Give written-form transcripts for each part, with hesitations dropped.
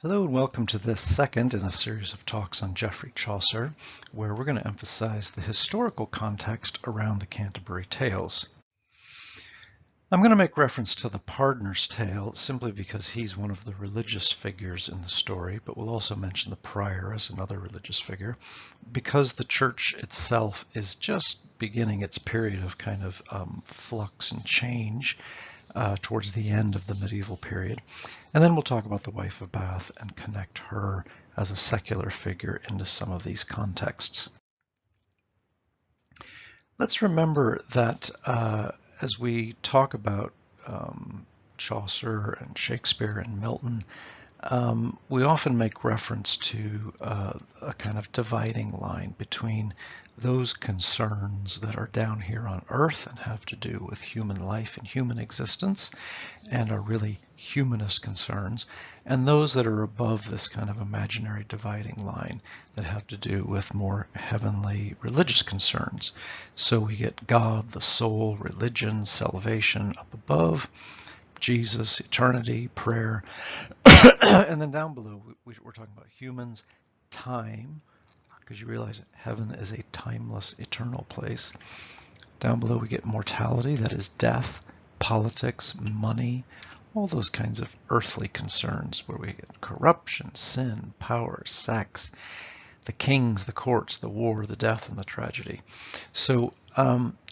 Hello and welcome to this second in a series of talks on Geoffrey Chaucer, where we're going to emphasize the historical context around the Canterbury Tales. I'm going to make reference to the Pardoner's Tale simply because he's one of the religious figures in the story, but we'll also mention the prior as another religious figure, because the church itself is just beginning its period of kind of flux and change towards the end of the medieval period. And then we'll talk about the wife of Bath and connect her as a secular figure into some of these contexts. Let's remember that as we talk about Chaucer and Shakespeare and Milton, we often make reference to a kind of dividing line between those concerns that are down here on Earth and have to do with human life and human existence and are really humanist concerns, and those that are above this kind of imaginary dividing line that have to do with more heavenly religious concerns. So we get God, the soul, religion, salvation up above, Jesus, eternity, prayer, and then down below we're talking about humans, time, because you realize that heaven is a timeless, eternal place. Down below we get mortality, that is death, politics, money, all those kinds of earthly concerns where we get corruption, sin, power, sex, the kings, the courts, the war, the death, and the tragedy. So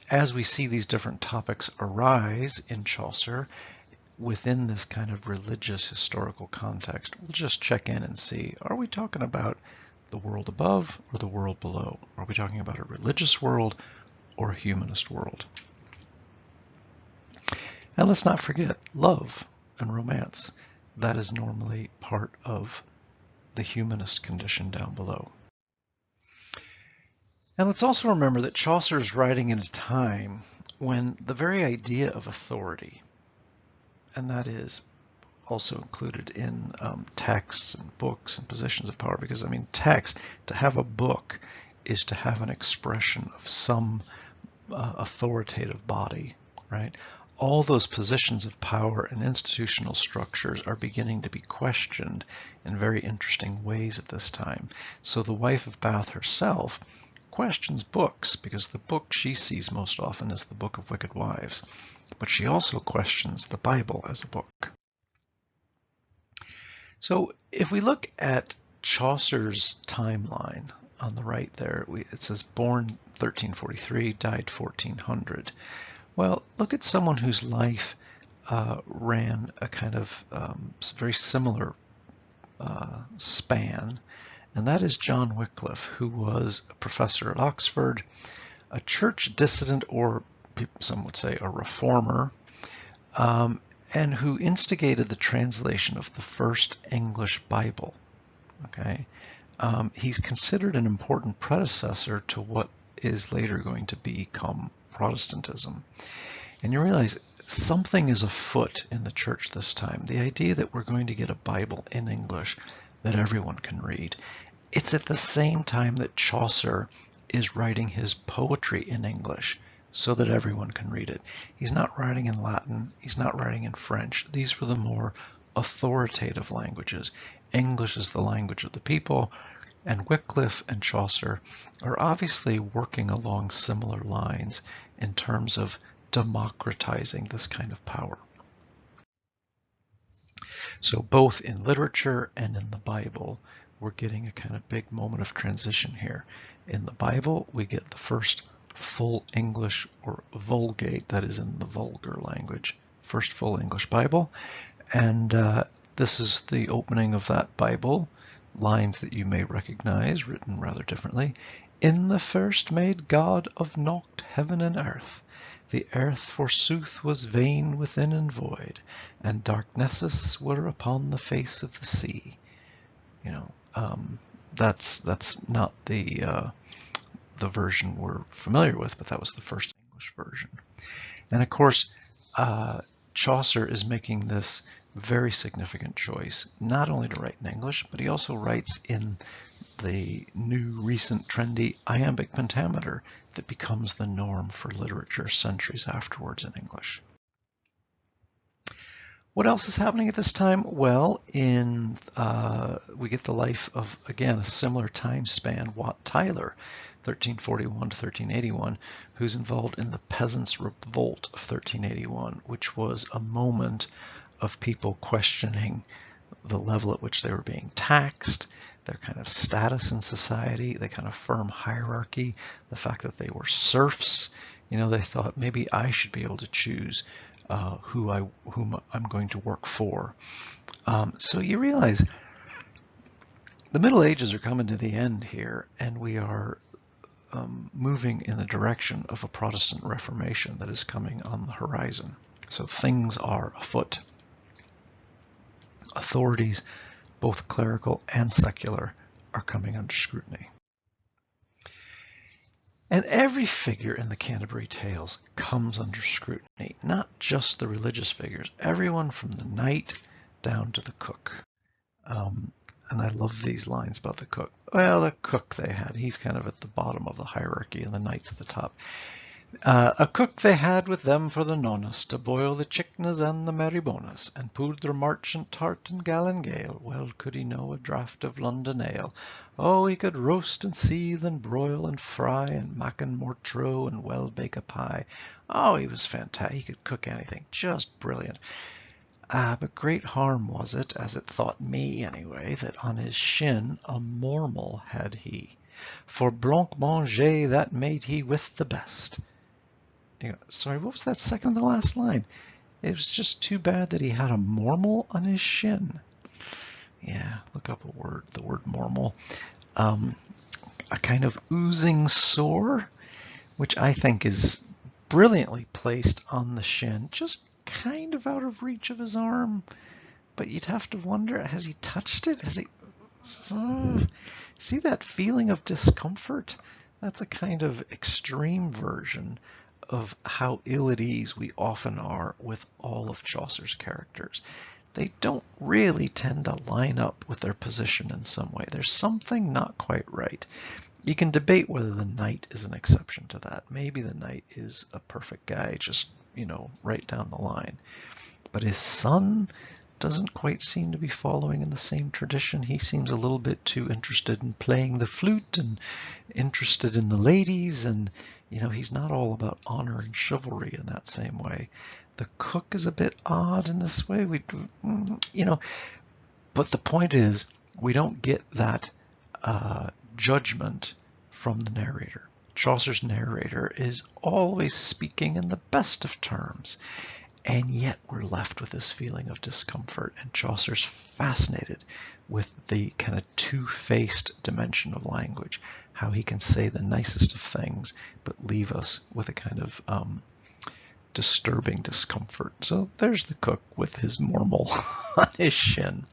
as we see these different topics arise in Chaucer, within this kind of religious historical context, we'll just check in and see, are we talking about the world above or the world below? Are we talking about a religious world or a humanist world? And let's not forget love and romance. That is normally part of the humanist condition down below. And let's also remember that Chaucer is writing in a time when the very idea of authority, and that is also included in texts and books and positions of power, because I mean text, to have a book is to have an expression of some authoritative body, right? All those positions of power and institutional structures are beginning to be questioned in very interesting ways at this time. So the wife of Bath herself questions books, because the book she sees most often is the Book of Wicked Wives. But she also questions the Bible as a book. So if we look at Chaucer's timeline on the right there, it says born 1343, died 1400. Well, look at someone whose life ran a kind of very similar span, and that is John Wycliffe, who was a professor at Oxford, a church dissident, or some would say a reformer, and who instigated the translation of the first English Bible. Okay, he's considered an important predecessor to what is later going to become Protestantism. And you realize something is afoot in the church this time. The idea that we're going to get a Bible in English that everyone can read. It's at the same time that Chaucer is writing his poetry in English so that everyone can read it. He's not writing in Latin. He's not writing in French. These were the more authoritative languages. English is the language of the people, and Wycliffe and Chaucer are obviously working along similar lines in terms of democratizing this kind of power. So both in literature and in the Bible, we're getting a kind of big moment of transition here. In the Bible, we get the first full English or Vulgate, that is in the vulgar language, first full English Bible. And this is the opening of that Bible, lines that you may recognize, written rather differently. In the first made God of naught heaven and earth. The earth forsooth was vain within and void, and darknesses were upon the face of the sea. You know, that's not the version we're familiar with, but that was the first English version. And of course, Chaucer is making this very significant choice, not only to write in English, but he also writes in the new, recent, trendy iambic pentameter that becomes the norm for literature centuries afterwards in English. What else is happening at this time? Well, we get the life of, again, a similar time span, Wat Tyler, 1341 to 1381, who's involved in the Peasants' Revolt of 1381, which was a moment of people questioning the level at which they were being taxed, their kind of status in society, the kind of firm hierarchy, the fact that they were serfs. They thought maybe I should be able to choose whom I'm going to work for. So you realize the Middle Ages are coming to the end here, and we are moving in the direction of a Protestant Reformation that is coming on the horizon. So things are afoot. Authorities, both clerical and secular, are coming under scrutiny. And every figure in the Canterbury Tales comes under scrutiny, not just the religious figures, everyone from the knight down to the cook. And I love these lines about the cook. Well, the cook they had, he's kind of at the bottom of the hierarchy and the knight's at the top. A cook they had with them for the nonnas, to boil the chickens and the merrybones, and poudre marchant tart and gallingale. Well could he know a draught of London ale. Oh, he could roast and seethe and broil and fry and macken mortreau and well bake a pie. Oh, he was fantastic. He could cook anything. Just brilliant. But great harm was it, as it thought me anyway, that on his shin a mormal had he. For blanc manger that made he with the best. Sorry, what was that second to the last line? It was just too bad that he had a mormal on his shin. Yeah, look up the word mormal. A kind of oozing sore, which I think is brilliantly placed on the shin, just kind of out of reach of his arm. But you'd have to wonder, has he touched it? Has he... See that feeling of discomfort? That's a kind of extreme version of how ill at ease we often are with all of Chaucer's characters. They don't really tend to line up with their position in some way. There's something not quite right. You can debate whether the knight is an exception to that. Maybe the knight is a perfect guy, just, right down the line. But his son doesn't quite seem to be following in the same tradition. He seems a little bit too interested in playing the flute and interested in the ladies, and he's not all about honor and chivalry in that same way. The cook is a bit odd in this way. But the point is, we don't get that judgment from the narrator. Chaucer's narrator is always speaking in the best of terms. And yet we're left with this feeling of discomfort. And Chaucer's fascinated with the kind of two-faced dimension of language, how he can say the nicest of things, but leave us with a kind of disturbing discomfort. So there's the cook with his mormal on his shin.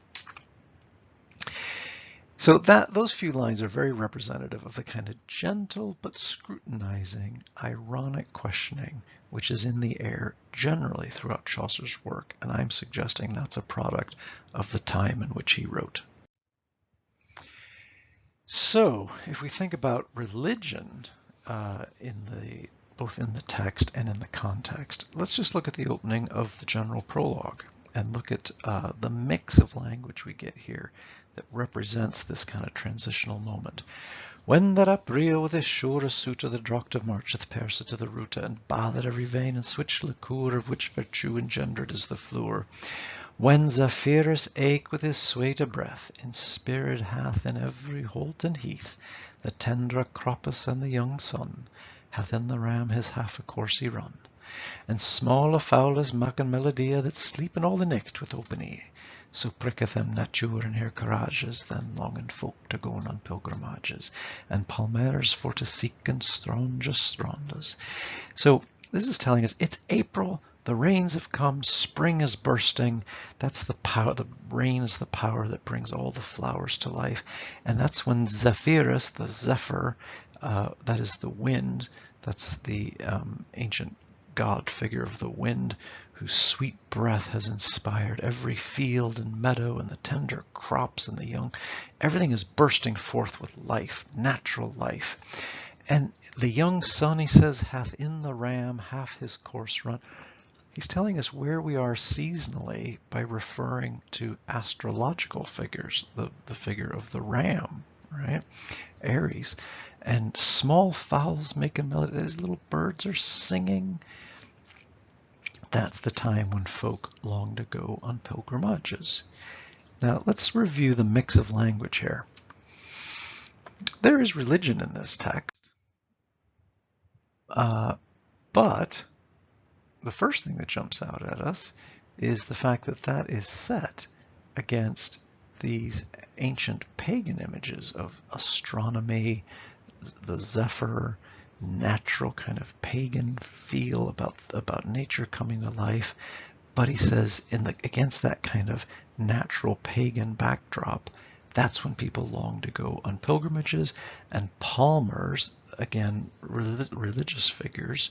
So those few lines are very representative of the kind of gentle but scrutinizing, ironic questioning which is in the air generally throughout Chaucer's work, and I'm suggesting that's a product of the time in which he wrote. So if we think about religion both in the text and in the context, let's just look at the opening of the general prologue and look at the mix of language we get here that represents this kind of transitional moment. When that uprio with his sure a suit of the drocht of marcheth persa to the ruta, and bathed every vein and switch liqueur of which virtue engendered is the fluor. When Zephyrus eke with his swate a breath, in spirit hath in every holt and heath, the tender croppus and the young sun, hath in the ram his half a coursey run. And small a fowl as mac and melodia that sleep in all the nicht with open e'e. So pricketh them nature in her courages, then longing folk to go on pilgrimages, and palmers for to seek and strondas. So this is telling us it's April, the rains have come, spring is bursting. That's the power. The rain is the power that brings all the flowers to life, and that's when Zephyrus, the zephyr, that is the wind. That's the ancient god figure of the wind, whose sweet breath has inspired every field and meadow and the tender crops and the young. Everything is bursting forth with life, natural life. And the young son, he says, hath in the ram half his course run. He's telling us where we are seasonally by referring to astrological figures, the figure of the ram, right? Aries. And small fowls make a melody. These little birds are singing. That's the time when folk long to go on pilgrimages. Now let's review the mix of language here. There is religion in this text, but the first thing that jumps out at us is the fact that that is set against these ancient pagan images of astronomy, the zephyr, natural kind of pagan feel about nature coming to life. But he says against that kind of natural pagan backdrop, that's when people long to go on pilgrimages, and palmers, again, religious figures,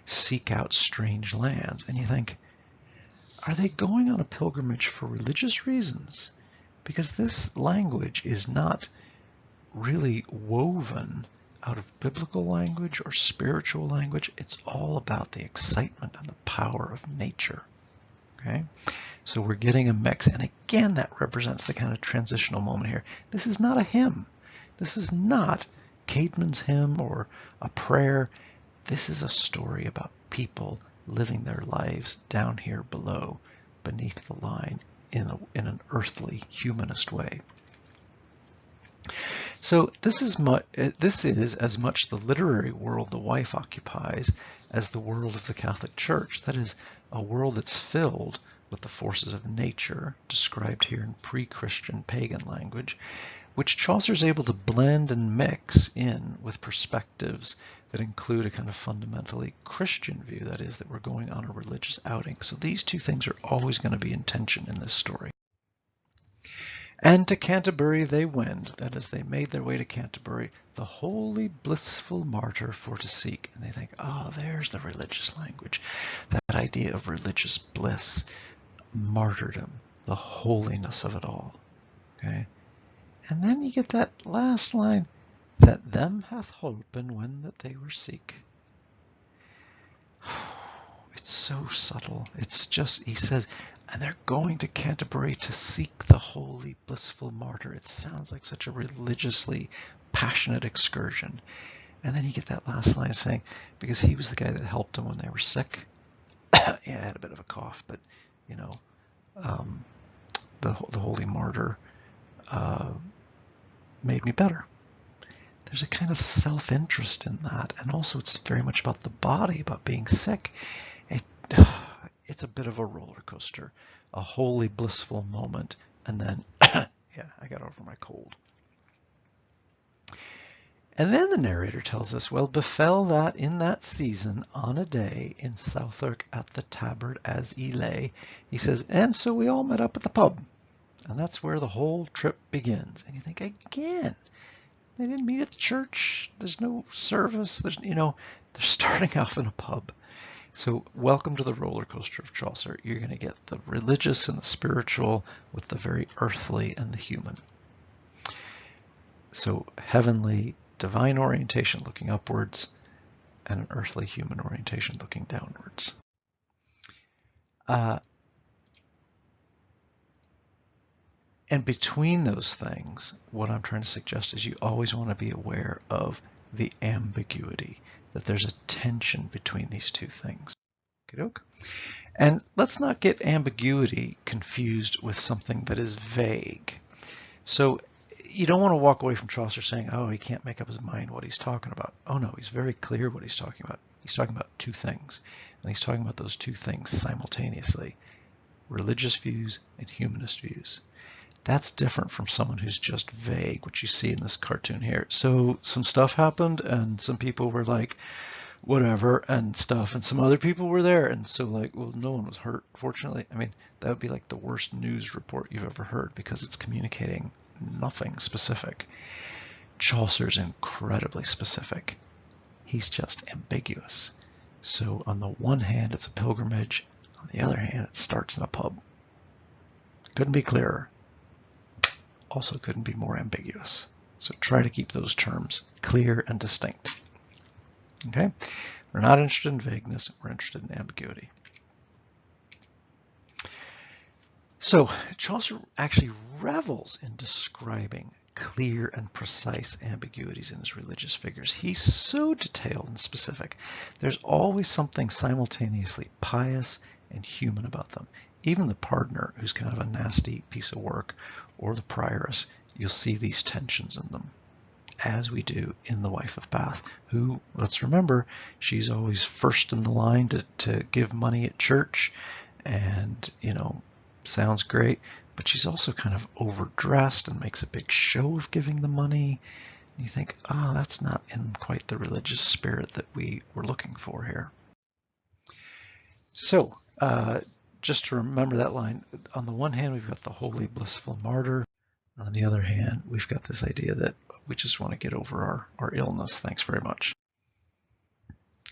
seek out strange lands. And you think, are they going on a pilgrimage for religious reasons? Because this language is not really woven out of biblical language or spiritual language. It's all about the excitement and the power of nature. Okay? So we're getting a mix. And again, that represents the kind of transitional moment here. This is not a hymn. This is not Caedmon's hymn or a prayer. This is a story about people living their lives down here below, beneath the line, in an earthly, humanist way. So this is as much the literary world the wife occupies as the world of the Catholic Church. That is, a world that's filled with the forces of nature, described here in pre-Christian pagan language, which Chaucer is able to blend and mix in with perspectives that include a kind of fundamentally Christian view, that is, that we're going on a religious outing. So these two things are always going to be in tension in this story. And to Canterbury they wend, that is, they made their way to Canterbury, the holy blissful martyr for to seek. And they think, oh, there's the religious language, that idea of religious bliss, martyrdom, the holiness of it all. Okay? And then you get that last line, that them hath holpen when that they were seek. It's so subtle. It's just, he says, and they're going to Canterbury to seek the holy, blissful martyr. It sounds like such a religiously passionate excursion. And then you get that last line saying, because he was the guy that helped them when they were sick. Yeah, I had a bit of a cough, but, you know, the holy martyr made me better. There's a kind of self-interest in that. And also it's very much about the body, about being sick. It's a bit of a roller coaster, a holy, blissful moment, and then, yeah, I got over my cold. And then the narrator tells us, well, befell that in that season, on a day, in Southwark at the Tabard as he lay, he says, and so we all met up at the pub. And that's where the whole trip begins. And you think, again, they didn't meet at the church. There's no service. They're starting off in a pub. So welcome to the roller coaster of Chaucer. You're going to get the religious and the spiritual with the very earthly and the human. So heavenly, divine orientation looking upwards, and an earthly human orientation looking downwards. And between those things, what I'm trying to suggest is you always want to be aware of the ambiguity, that there's a tension between these two things. Okey-doke. And let's not get ambiguity confused with something that is vague. So you don't want to walk away from Chaucer saying, oh, he can't make up his mind what he's talking about. Oh no, he's very clear what he's talking about. He's talking about two things. And he's talking about those two things simultaneously: religious views and humanist views. That's different from someone who's just vague, which you see in this cartoon here. So some stuff happened and some people were like, whatever, and stuff, and some other people were there, and so like, well, no one was hurt, fortunately. I mean, that would be like the worst news report you've ever heard, because it's communicating nothing specific. Chaucer's incredibly specific. He's just ambiguous. So on the one hand, it's a pilgrimage. On the other hand, it starts in a pub. Couldn't be clearer. Also couldn't be more ambiguous. So try to keep those terms clear and distinct. Okay? We're not interested in vagueness. We're interested in ambiguity. So Chaucer actually revels in describing clear and precise ambiguities in his religious figures. He's so detailed and specific. There's always something simultaneously pious and human about them. Even the pardoner, who's kind of a nasty piece of work, or the prioress, you'll see these tensions in them, as we do in the wife of Bath, who, let's remember, she's always first in the line to give money at church, and, sounds great, but she's also kind of overdressed and makes a big show of giving the money. And you think, that's not in quite the religious spirit that we were looking for here. So, just to remember that line, on the one hand, we've got the holy, blissful martyr. On the other hand, we've got this idea that we just want to get over our illness. Thanks very much.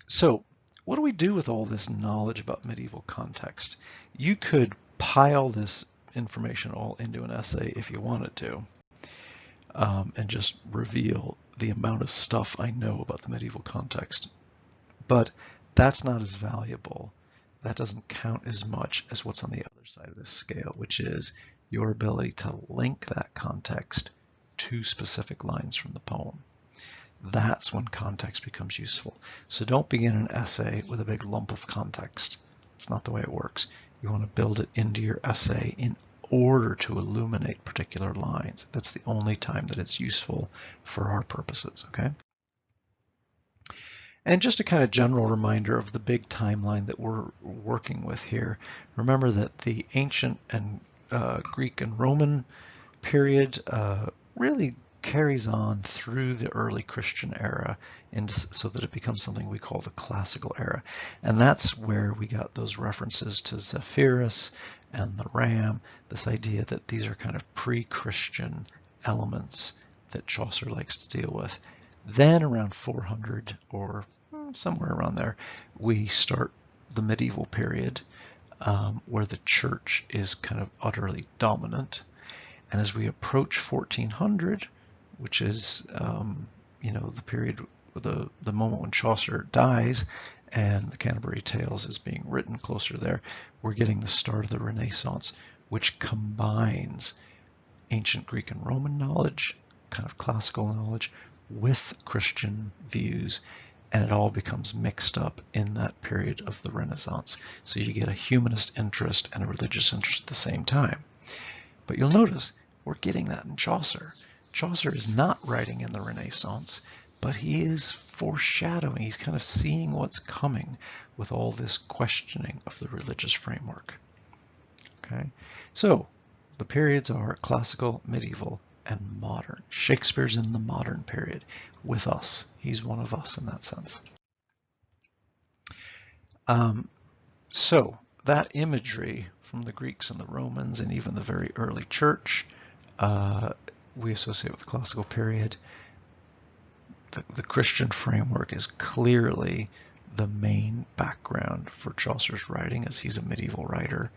So, what do we do with all this knowledge about medieval context? You could pile this information all into an essay if you wanted to, and just reveal the amount of stuff I know about the medieval context. But that's not as valuable. That doesn't count as much as what's on the other side of this scale, which is your ability to link that context to specific lines from the poem. That's when context becomes useful. So don't begin an essay with a big lump of context. It's not the way it works. You want to build it into your essay in order to illuminate particular lines. That's the only time that it's useful for our purposes, okay? And just a kind of general reminder of the big timeline that we're working with here. Remember that the ancient and Greek and Roman period really carries on through the early Christian era, and so that it becomes something we call the classical era. And that's where we got those references to Zephyrus and the ram, this idea that these are kind of pre-Christian elements that Chaucer likes to deal with. Then around 400 or somewhere around there, we start the medieval period where the church is kind of utterly dominant. And as we approach 1400, which is, the period, the moment when Chaucer dies and the Canterbury Tales is being written closer there, we're getting the start of the Renaissance, which combines ancient Greek and Roman knowledge, kind of classical knowledge, with Christian views, and it all becomes mixed up in that period of the Renaissance. So you get a humanist interest and a religious interest at the same time. But you'll notice we're getting that in Chaucer. Chaucer is not writing in the Renaissance, but he is foreshadowing. He's kind of seeing what's coming with all this questioning of the religious framework. Okay, so the periods are classical, medieval, and modern. Shakespeare's in the modern period with us. He's one of us in that sense. So that imagery from the Greeks and the Romans and even the very early church we associate with the classical period. The Christian framework is clearly the main background for Chaucer's writing, as he's a medieval writer,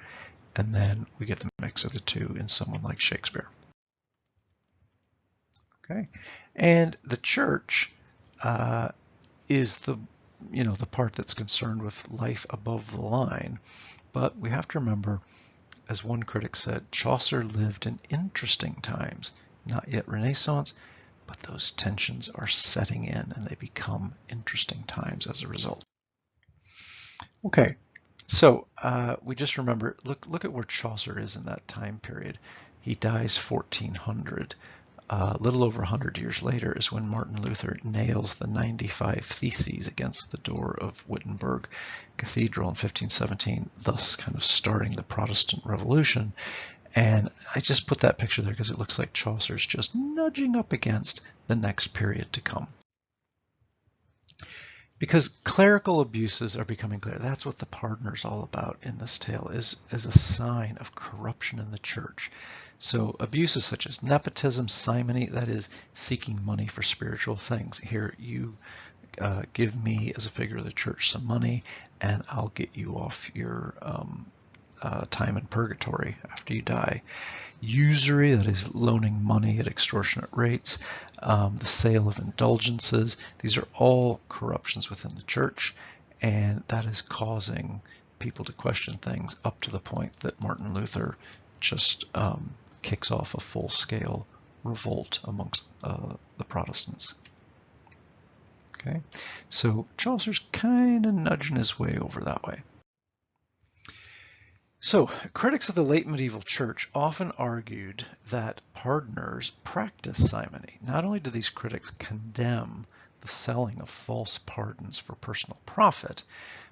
and then we get the mix of the two in someone like Shakespeare. Okay, and the church is the part that's concerned with life above the line, but we have to remember, as one critic said, Chaucer lived in interesting times, not yet Renaissance, but those tensions are setting in and they become interesting times as a result. Okay, so we just remember, look at where Chaucer is in that time period. He dies 1400. A little over 100 years later is when Martin Luther nails the 95 Theses against the door of Wittenberg Cathedral in 1517, thus kind of starting the Protestant Revolution. And I just put that picture there because it looks like Chaucer's just nudging up against the next period to come. Because clerical abuses are becoming clear. That's what the pardoner's all about in this tale, is a sign of corruption in the church. So abuses such as nepotism, simony, that is seeking money for spiritual things. Here, you give me as a figure of the church some money and I'll get you off your time in purgatory after you die. Usury, that is loaning money at extortionate rates, the sale of indulgences, these are all corruptions within the church, and that is causing people to question things up to the point that Martin Luther just kicks off a full-scale revolt amongst the Protestants. Okay, so Chaucer's kind of nudging his way over that way. So, critics of the late medieval church often argued that pardoners practiced simony. Not only do these critics condemn the selling of false pardons for personal profit,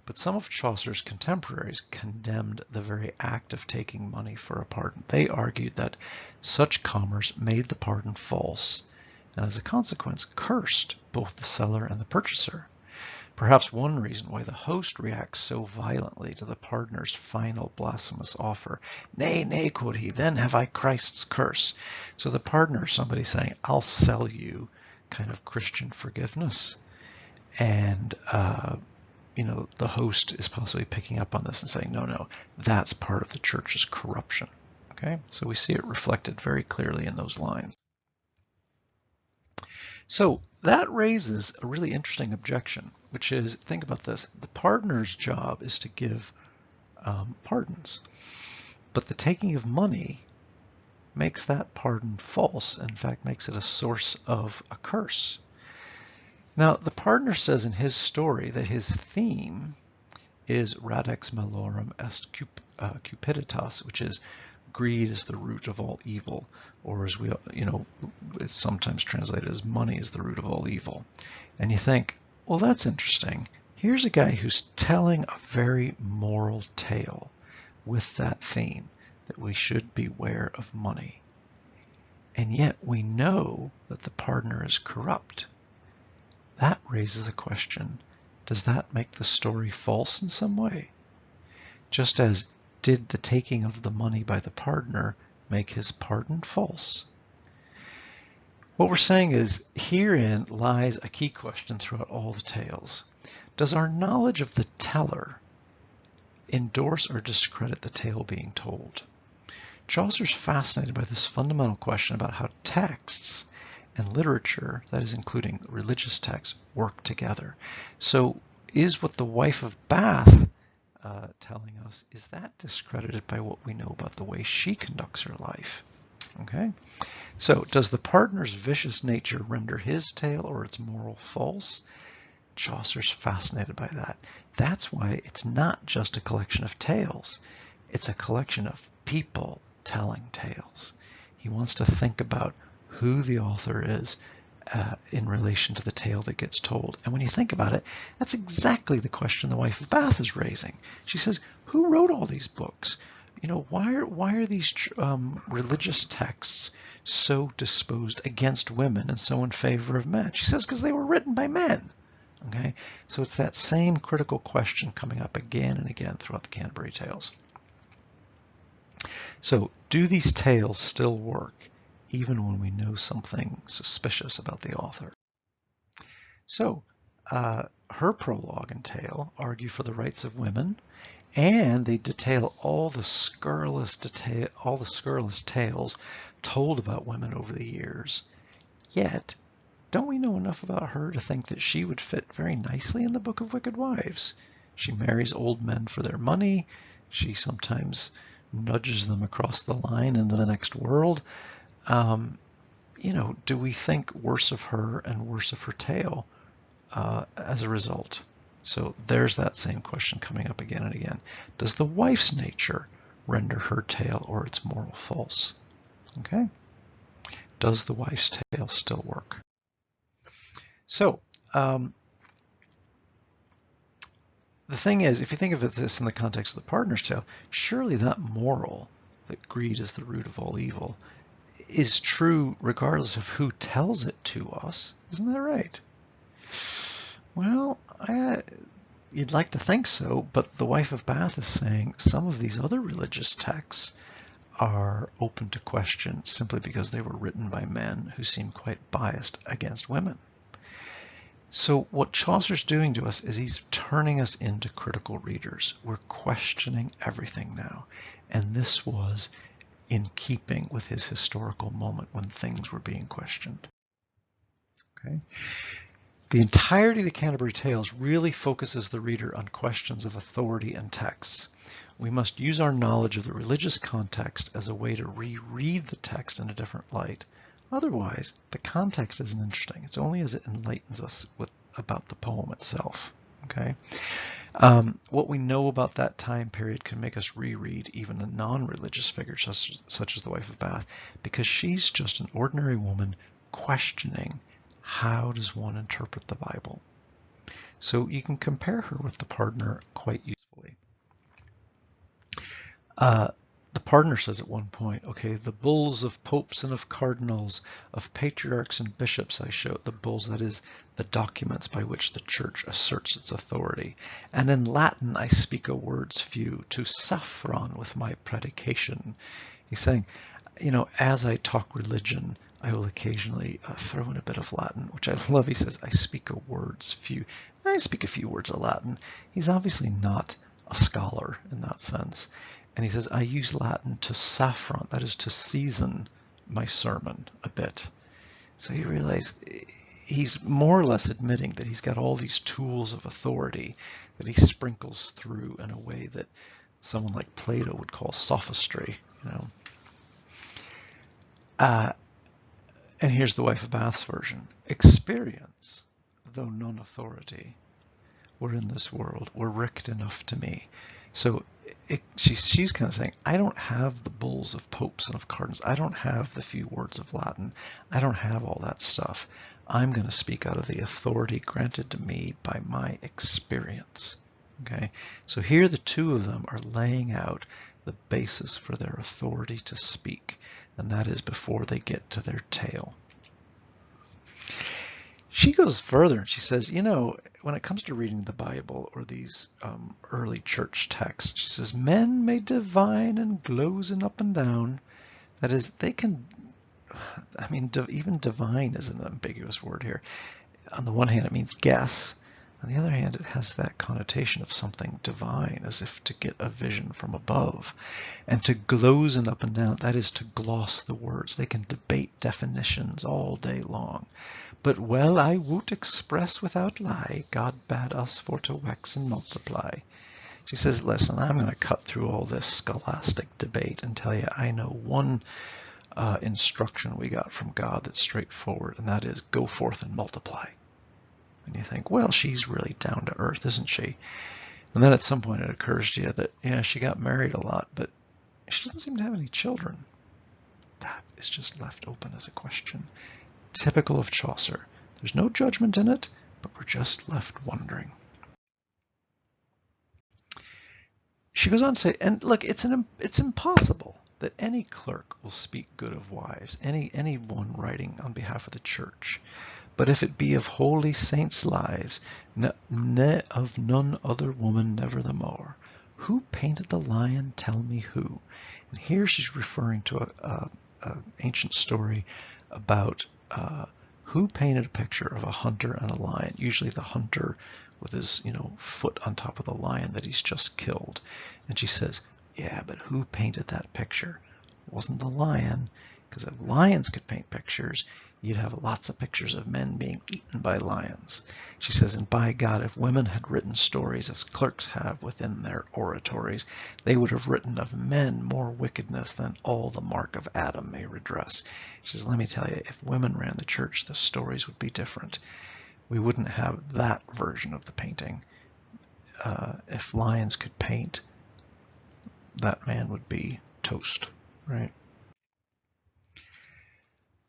but some of Chaucer's contemporaries condemned the very act of taking money for a pardon. They argued that such commerce made the pardon false, and as a consequence cursed both the seller and the purchaser. Perhaps one reason why the host reacts so violently to the pardoner's final blasphemous offer. Nay, nay, quote he, then have I Christ's curse. So the pardoner is somebody saying, I'll sell you kind of Christian forgiveness. And, the host is possibly picking up on this and saying, no, that's part of the church's corruption. Okay, so we see it reflected very clearly in those lines. So that raises a really interesting objection, which is, think about this, the pardoner's job is to give pardons, but the taking of money makes that pardon false, in fact makes it a source of a curse. Now the pardoner says in his story that his theme is radex malorum est cupiditas, which is greed is the root of all evil, or as it's sometimes translated as money is the root of all evil. And you think, well, that's interesting. Here's a guy who's telling a very moral tale with that theme, that we should beware of money. And yet we know that the pardoner is corrupt. That raises a question. Does that make the story false in some way? Just as did the taking of the money by the pardoner make his pardon false? What we're saying is, herein lies a key question throughout all the tales. Does our knowledge of the teller endorse or discredit the tale being told? Chaucer's fascinated by this fundamental question about how texts and literature, that is including religious texts, work together. So is what the wife of Bath telling us, is that discredited by what we know about the way she conducts her life? Okay, so does the pardoner's vicious nature render his tale or its moral false? Chaucer's fascinated by that. That's why it's not just a collection of tales. It's a collection of people telling tales. He wants to think about who the author is in relation to the tale that gets told. And when you think about it, that's exactly the question the wife of Bath is raising. She says, who wrote all these books? Why are these religious texts so disposed against women and so in favor of men? She says, because they were written by men. Okay, so it's that same critical question coming up again and again throughout the Canterbury Tales. So do these tales still work even when we know something suspicious about the author? So her prologue and tale argue for the rights of women, and they detail all the scurrilous tales told about women over the years. Yet, don't we know enough about her to think that she would fit very nicely in the Book of Wicked Wives? She marries old men for their money. She sometimes nudges them across the line into the next world. Do we think worse of her and worse of her tale as a result? So there's that same question coming up again and again. Does the wife's nature render her tale or its moral false? Okay. Does the wife's tale still work? So the thing is, if you think of this in the context of the pardoner's tale, surely that moral, that greed is the root of all evil, is true regardless of who tells it to us. Isn't that right? Well, you'd like to think so, but the wife of Bath is saying some of these other religious texts are open to question simply because they were written by men who seem quite biased against women. So what Chaucer's doing to us is he's turning us into critical readers. We're questioning everything now. And this was in keeping with his historical moment when things were being questioned. Okay. The entirety of the Canterbury Tales really focuses the reader on questions of authority and texts. We must use our knowledge of the religious context as a way to reread the text in a different light. Otherwise, the context isn't interesting. It's only as it enlightens us about the poem itself. Okay. What we know about that time period can make us reread even a non-religious figure such as the wife of Bath, because she's just an ordinary woman questioning, how does one interpret the Bible? So you can compare her with the pardoner quite usefully. The pardoner says at one point, okay, the bulls of popes and of cardinals, of patriarchs and bishops I show, the bulls, that is, the documents by which the church asserts its authority. And in Latin I speak a words few, to saffron with my predication. He's saying, as I talk religion, I will occasionally throw in a bit of Latin, which I love. He says, I speak a words few. I speak a few words of Latin. He's obviously not a scholar in that sense. And he says, I use Latin to saffron, that is to season my sermon a bit. So you realize he's more or less admitting that he's got all these tools of authority that he sprinkles through in a way that someone like Plato would call sophistry. And here's the wife of Bath's version. Experience, though none authority, were in this world, were richt enough to me. So she's kind of saying, I don't have the bulls of popes and of cardinals. I don't have the few words of Latin. I don't have all that stuff. I'm going to speak out of the authority granted to me by my experience. Okay, so here the two of them are laying out the basis for their authority to speak, and that is before they get to their tale. She goes further and she says, when it comes to reading the Bible or these early church texts, she says, men may divine and glozen up and down. That is, they can, even divine is an ambiguous word here. On the one hand, it means guess. On the other hand, it has that connotation of something divine, as if to get a vision from above. And to glozen up and down, that is to gloss the words. They can debate definitions all day long. But well I woot express without lie, God bade us for to wax and multiply. She says, listen, I'm going to cut through all this scholastic debate and tell you I know one instruction we got from God that's straightforward, and that is go forth and multiply. And you think, well, she's really down to earth, isn't she? And then at some point it occurs to you that, she got married a lot, but she doesn't seem to have any children. That is just left open as a question. Typical of Chaucer. There's no judgment in it, but we're just left wondering. She goes on to say, and look, it's impossible that any clerk will speak good of wives, anyone writing on behalf of the church. But if it be of holy saints' lives, ne of none other woman never the more. Who painted the lion? Tell me who. And here she's referring to a ancient story about who painted a picture of a hunter and a lion. Usually the hunter with his foot on top of the lion that he's just killed. And she says, yeah, but who painted that picture? It wasn't the lion, because if lions could paint pictures, you'd have lots of pictures of men being eaten by lions. She says, and by God, if women had written stories as clerks have within their oratories, they would have written of men more wickedness than all the mark of Adam may redress. She says, let me tell you, if women ran the church, the stories would be different. We wouldn't have that version of the painting. If lions could paint, that man would be toast, right?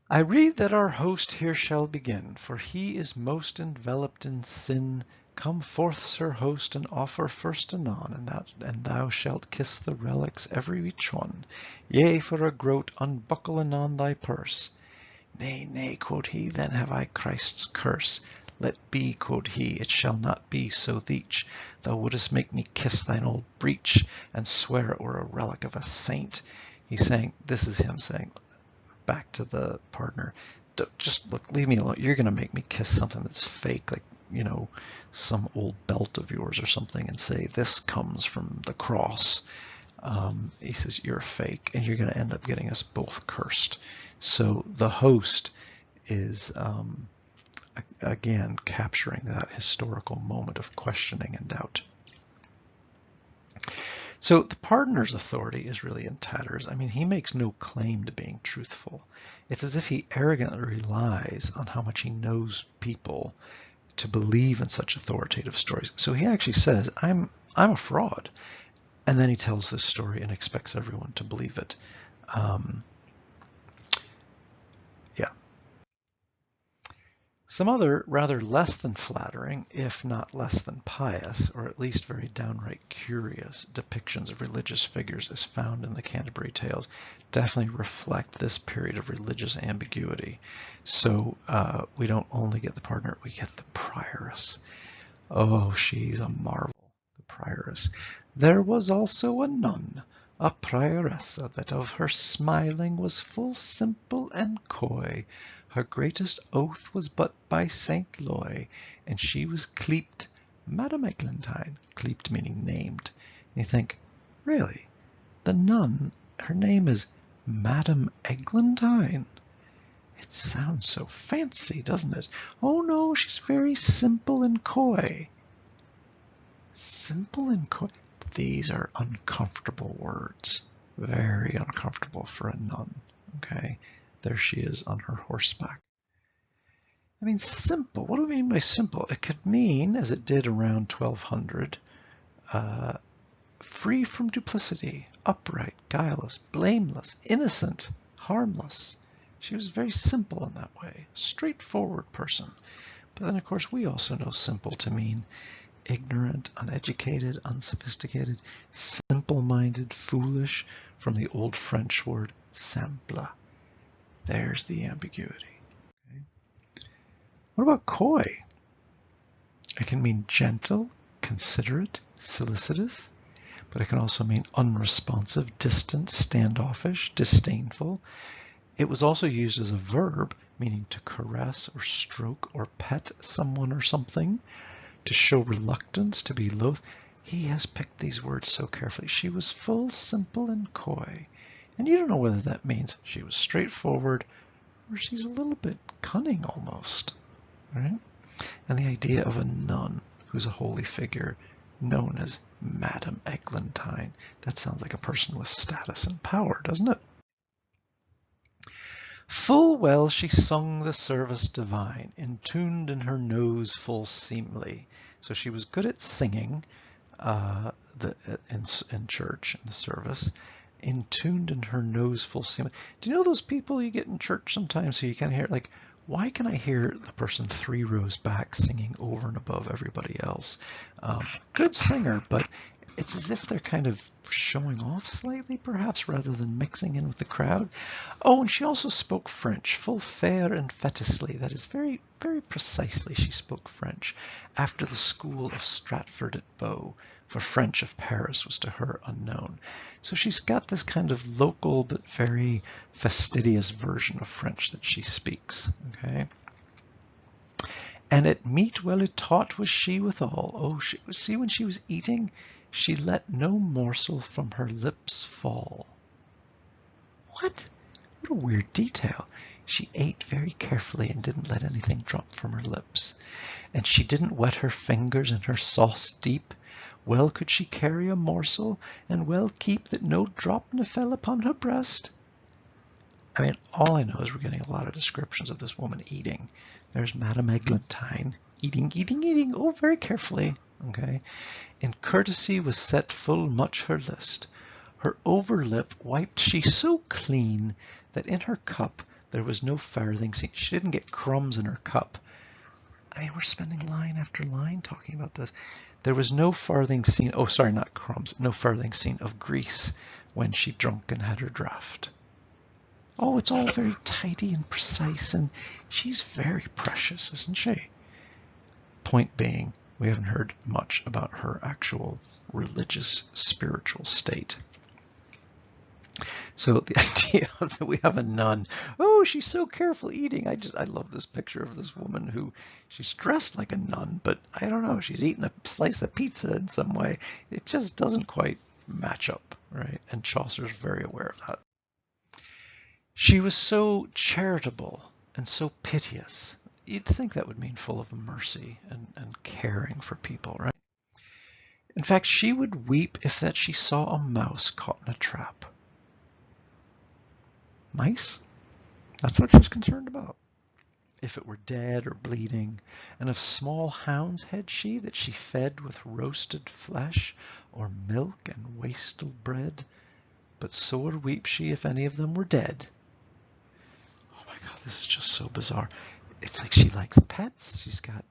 I read that our host here shall begin, for he is most enveloped in sin. Come forth, sir host, and offer first anon, and thou shalt kiss the relics every each one. Yea, for a groat, unbuckle anon thy purse. Nay, nay, quoth he, then have I Christ's curse. Let be, quoth he, it shall not be so theech. Thou wouldest make me kiss thine old breech, and swear it were a relic of a saint. He's saying, this is him saying, back to the partner, just look, leave me alone. You're going to make me kiss something that's fake, like, some old belt of yours or something, and say, this comes from the cross. He says, you're fake, and you're going to end up getting us both cursed. So the host is, again, capturing that historical moment of questioning and doubt. So the pardoner's authority is really in tatters. I mean, he makes no claim to being truthful. It's as if he arrogantly relies on how much he knows people to believe in such authoritative stories. So he actually says, I'm a fraud. And then he tells this story and expects everyone to believe it. Yeah. Some other rather less than flattering, if not less than pious, or at least very downright curious depictions of religious figures as found in the Canterbury Tales definitely reflect this period of religious ambiguity. So we don't only get the pardoner, we get the prioress. Oh, she's a marvel, the prioress. There was also a nun, a prioressa, that of her smiling was full simple and coy. Her greatest oath was but by Saint Loy, and she was cleeped Madame Eglantine, cleeped meaning named. And you think, really? The nun, her name is Madame Eglantine? It sounds so fancy, doesn't it? Oh no, she's very simple and coy. Simple and coy. These are uncomfortable words. Very uncomfortable for a nun. Okay, there she is on her horseback. I mean, simple. What do we mean by simple? It could mean, as it did around 1200, free from duplicity, upright, guileless, blameless, innocent, harmless. She was very simple in that way, straightforward person. But then, of course, we also know simple to mean ignorant, uneducated, unsophisticated, simple-minded, foolish, from the old French word simple. There's the ambiguity. Okay. What about coy? It can mean gentle, considerate, solicitous, but it can also mean unresponsive, distant, standoffish, disdainful. It was also used as a verb, meaning to caress or stroke or pet someone or something, to show reluctance, to be loath. He has picked these words so carefully. She was full, simple, and coy. And you don't know whether that means she was straightforward or she's a little bit cunning almost, right? And the idea of a nun who's a holy figure known as Madame Eglantine, that sounds like a person with status and power, doesn't it? Full well she sung the service divine, intuned in her nose full seemly. So she was good at singing in church, in the service, intuned in her nose full seemly. Do you know those people you get in church sometimes so you kind of hear like, why can I hear the person 3 rows back singing over and above everybody else? Good singer, but it's as if they're kind of showing off slightly, perhaps, rather than mixing in with the crowd. Oh, and she also spoke French, full fair and fetisly. That is, very, very precisely she spoke French, after the school of Stratford at Bow, for French of Paris was to her unknown. So she's got this kind of local but very fastidious version of French that she speaks, okay? And at meat well it taught was she withal. Oh, see, when she was eating, she let no morsel from her lips fall. What? What a weird detail. She ate very carefully and didn't let anything drop from her lips. And she didn't wet her fingers in her sauce deep. Well could she carry a morsel, and well keep that no drop ne fell upon her breast. I mean, all I know is we're getting a lot of descriptions of this woman eating. There's Madame Eglantine, eating, eating, eating, oh, very carefully, okay? In courtesy was set full much her list. Her over lip wiped she so clean that in her cup there was no farthing seen. She didn't get crumbs in her cup. I mean, we're spending line after line talking about this. There was no farthing seen, oh, sorry, not crumbs, no farthing seen of grease when she drunk and had her draught. Oh, it's all very tidy and precise, and she's very precious, isn't she? Point being, we haven't heard much about her actual religious, spiritual state. So the idea that we have a nun, oh, she's so careful eating. I love this picture of this woman who, she's dressed like a nun, but I don't know, she's eating a slice of pizza in some way. It just doesn't quite match up, right? And Chaucer's very aware of that. She was so charitable and so piteous. You'd think that would mean full of mercy and caring for people, right? In fact, she would weep if that she saw a mouse caught in a trap. Mice? That's what she's concerned about. If it were dead or bleeding, and of small hounds had she that she fed with roasted flesh, or milk and wastel bread, but sore weep she if any of them were dead. Oh my God, this is just so bizarre. It's like she likes pets. She's got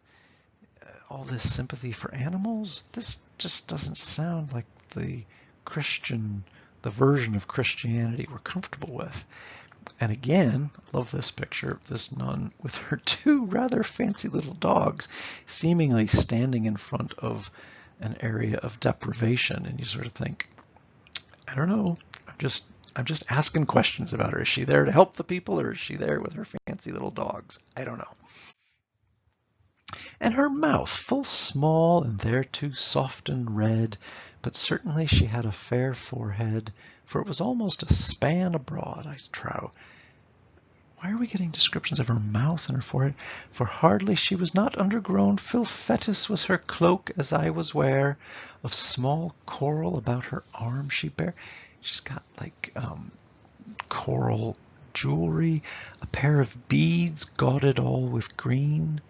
all this sympathy for animals. This just doesn't sound like the version of Christianity we're comfortable with. And again, I love this picture of this nun with her two rather fancy little dogs seemingly standing in front of an area of deprivation. And you sort of think, I don't know, I'm just asking questions about her. Is she there to help the people, or is she there with her fancy little dogs? I don't know. And her mouth, full small and thereto soft and red, but certainly she had a fair forehead, for it was almost a span abroad, I trow. Why are we getting descriptions of her mouth and her forehead? For hardly she was not undergrown, full fetis was her cloak, as I was ware, of small coral about her arm she bare. She's got like coral jewelry, a pair of beads gauded all with green,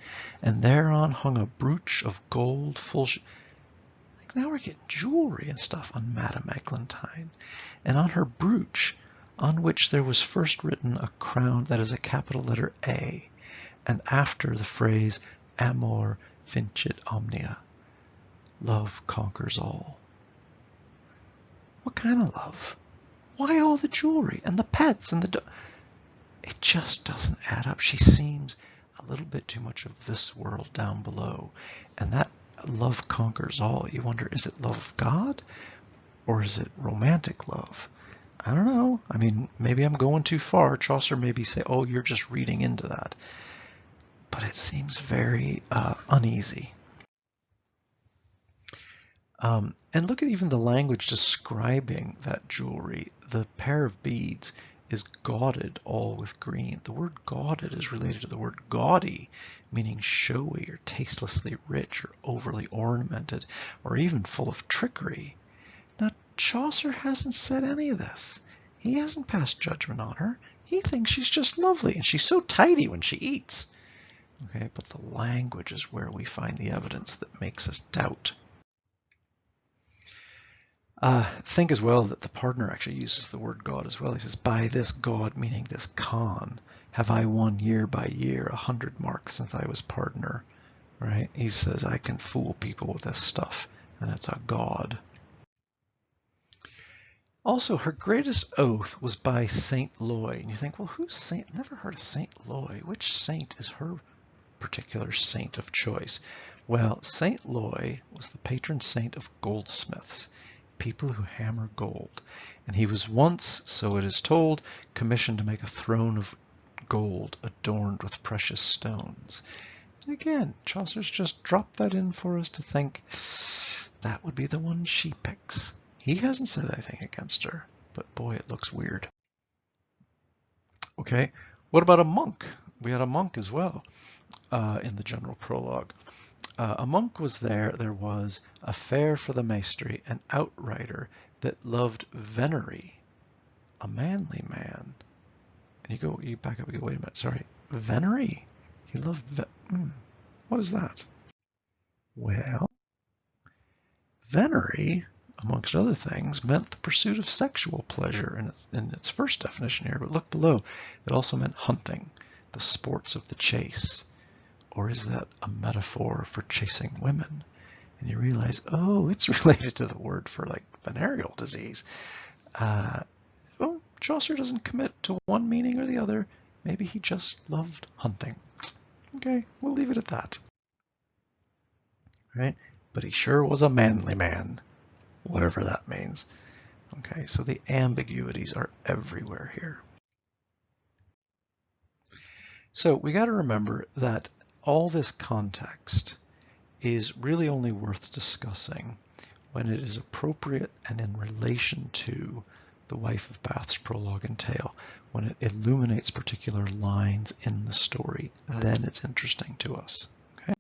and thereon hung a brooch of gold full. Like now we're getting jewelry and stuff on Madame Eglantine, and on her brooch, on which there was first written a crown that is a capital letter A, and after the phrase Amor vincit omnia, love conquers all. What kind of love? Why all the jewelry and the pets and the it just doesn't add up. She seems a little bit too much of this world down below. And that love conquers all. You wonder, is it love of God or is it romantic love? I don't know. I mean, maybe I'm going too far. Chaucer maybe say, oh, you're just reading into that. But it seems very uneasy. And look at even the language describing that jewelry. The pair of beads is gauded all with green. The word gauded is related to the word gaudy, meaning showy or tastelessly rich or overly ornamented or even full of trickery. Now, Chaucer hasn't said any of this. He hasn't passed judgment on her. He thinks she's just lovely, and she's so tidy when she eats. Okay, but the language is where we find the evidence that makes us doubt. Think as well that the pardoner actually uses the word God as well. He says, by this God, meaning this Khan, have I won year by year 100 marks since I was pardoner. Right? He says, I can fool people with this stuff, and it's a God. Also, her greatest oath was by Saint Loy. And you think, well, who's Saint? Never heard of Saint Loy. Which saint is her particular saint of choice? Well, Saint Loy was the patron saint of goldsmiths, people who hammer gold. And he was once, so it is told, commissioned to make a throne of gold adorned with precious stones. And again, Chaucer's just dropped that in for us to think that would be the one she picks. He hasn't said anything against her, but boy, it looks weird. Okay, what about a monk? We had a monk as well in the general prologue. A monk was there. There was a fair for the maestry, an outrider that loved venery, a manly man. And you back up, you go, wait a minute, sorry, venery? He loved, what is that? Well, venery, amongst other things, meant the pursuit of sexual pleasure in its first definition here, but look below. It also meant hunting, the sports of the chase. Or is that a metaphor for chasing women? And you realize, oh, it's related to the word for like venereal disease. Well, Chaucer doesn't commit to one meaning or the other. Maybe he just loved hunting. Okay, we'll leave it at that. Right? But he sure was a manly man, whatever that means. Okay, so the ambiguities are everywhere here. So we got to remember that all this context is really only worth discussing when it is appropriate and in relation to the Wife of Bath's prologue and tale. When it illuminates particular lines in the story, then it's interesting to us. Okay?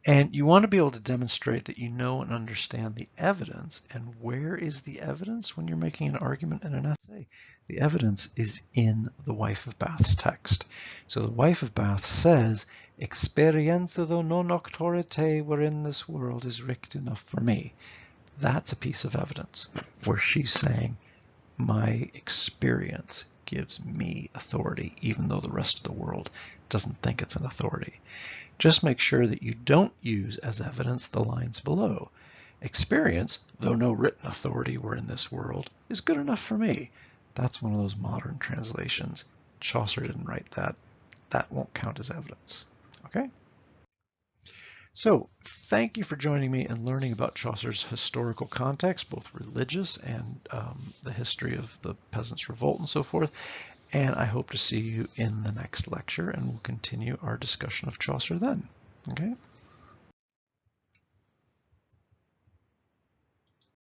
And you want to be able to demonstrate that you know and understand the evidence. And where is the evidence when you're making an argument in an essay? The evidence is in the Wife of Bath's text. So the Wife of Bath says, "Experienza though non octorite wherein this world is richt enough for me." That's a piece of evidence where she's saying, my experience gives me authority, even though the rest of the world doesn't think it's an authority. Just make sure that you don't use as evidence the lines below. "Experience, though no written authority were in this world, is good enough for me." That's one of those modern translations. Chaucer didn't write that. That won't count as evidence. Okay? So, thank you for joining me and learning about Chaucer's historical context, both religious and the history of the Peasants' Revolt and so forth. And I hope to see you in the next lecture, and we'll continue our discussion of Chaucer then. Okay?